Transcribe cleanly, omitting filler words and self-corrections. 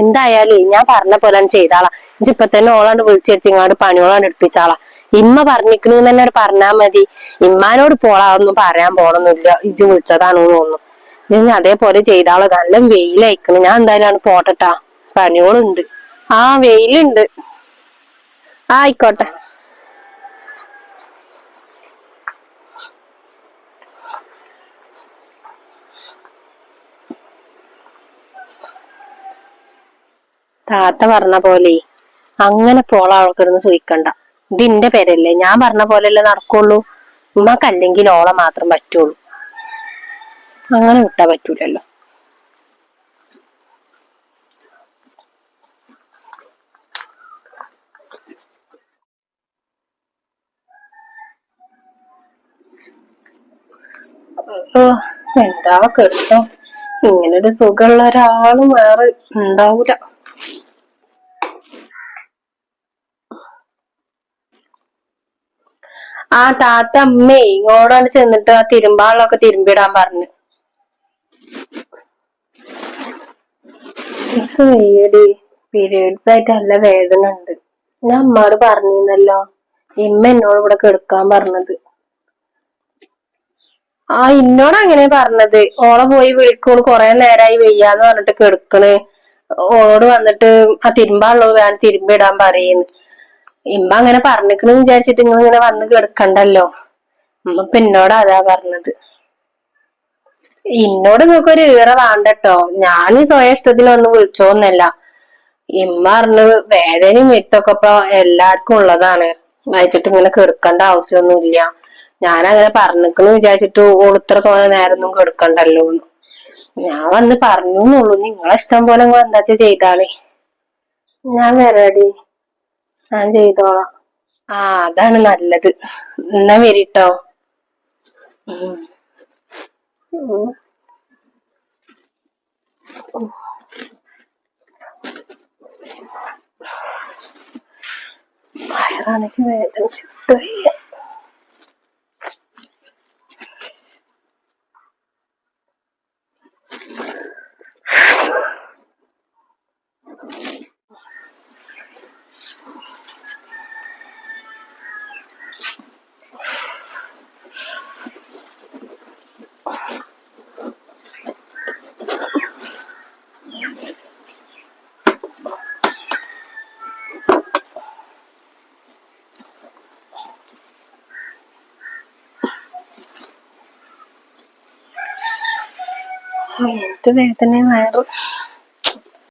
എന്തായാലും ഞാൻ പറഞ്ഞ പോലെ ചെയ്താളാ. ഇപ്പൊ തന്നെ ഓളാണ്ട് വിളിച്ചെത്തിങ്ങാണ്ട് പണിയോളാണ്ട് എടുപ്പിച്ചാളാ. ഇമ്മ പറഞ്ഞിക്കണു തന്നെ പറഞ്ഞാ മതി. ഇമ്മാനോട് പോളാ ഒന്നും പറയാൻ പോണൊന്നുമില്ല, ഇജ്ജ് വിളിച്ചതാണെന്ന് തോന്നുന്നു. ഞാൻ അതേപോലെ ചെയ്താള്. നല്ല വെയിലയക്കണ്. ഞാൻ എന്തായാലും പോട്ടട്ടാ, പണിയോളുണ്ട്. ആ വെയിലുണ്ട്. ആയിക്കോട്ടെ. താത്ത പറഞ്ഞ പോലെ അങ്ങനെ പോള അവൾക്കിടുന്ന് ചോദിക്കണ്ട. ഇത് ഇന്റെ പേരല്ലേ, ഞാൻ പറഞ്ഞ പോലെയല്ലേ നടക്കുള്ളൂ. ഉമ്മക്കല്ലെങ്കിൽ ഓളെ മാത്രം പറ്റുള്ളൂ. അങ്ങനെ വിട്ടാ പറ്റൂലല്ലോ. എന്താ കെട്ടോ, ഇങ്ങനൊരു സുഖമുള്ള ഒരാളും വേറെ ഉണ്ടാവൂല. ആ താത്ത അമ്മേ ഇങ്ങോട്ടാണ് ചെന്നിട്ട് ആ തിരുമ്പാളൊക്കെ തിരുമ്പിടാൻ പറഞ്ഞു. എനിക്ക് വയ്യടി, പീരീഡ്സ് ആയിട്ട് നല്ല വേദന ഉണ്ട്. ഞാൻ അമ്മയോട് പറഞ്ഞിരുന്നല്ലോ, ഇമ്മ എന്നോട് ഇവിടെ കെടുക്കാൻ പറഞ്ഞത്. ആ ഇന്നോട് അങ്ങനെ പറഞ്ഞത്. ഓളെ പോയി വിളിക്കോള് കൊറേ നേരമായി വെയ്യാന്ന് പറഞ്ഞിട്ട് കെടുക്കണ്. ഓളോട് വന്നിട്ട് ആ തിരുമ്പാളുള്ളത് വേണം തിരുമ്പിടാൻ പറയുന്നു. ഇമ്മ അങ്ങനെ പറഞ്ഞിക്കണെന്ന് വിചാരിച്ചിട്ട് നിങ്ങൾ ഇങ്ങനെ വന്ന് കിടക്കണ്ടല്ലോ. ഇമ്മ ഇപ്പൊ എന്നോട് അതാ പറഞ്ഞത്. ഇന്നോട് നിങ്ങൾക്ക് ഒരു ഈറ വേണ്ടട്ടോ, ഞാൻ സ്വയം ഇഷ്ടത്തിന് വന്ന് വിളിച്ചോന്നല്ല. ഇമ്മ പറഞ്ഞ് വേദനയും വിത്തൊക്കെ ഇപ്പൊ എല്ലാവർക്കും ഉള്ളതാണ്, വായിച്ചിട്ട് ഇങ്ങനെ കെടുക്കേണ്ട ആവശ്യമൊന്നുമില്ല. ഞാനങ്ങനെ പറഞ്ഞിക്കണെന്ന് വിചാരിച്ചിട്ട് ഓൾ ഇത്ര തോന്നെ നേരൊന്നും കെടുക്കണ്ടല്ലോ. ഞാൻ വന്ന് പറഞ്ഞു എന്നുള്ളൂ. നിങ്ങളെ ഇഷ്ടം പോലെ നിങ്ങൾ എന്താ ചെയ്താളേ. ഞാൻ വരാടി, ഞാൻ ചെയ്തോളാം. ആ അതാണ് നല്ലത്. എന്നാ വരിട്ടോ. വയറാണെങ്കിൽ വേദനിച്ചിട്ട് വയ്യ. എന്ത് വേദന വയറും.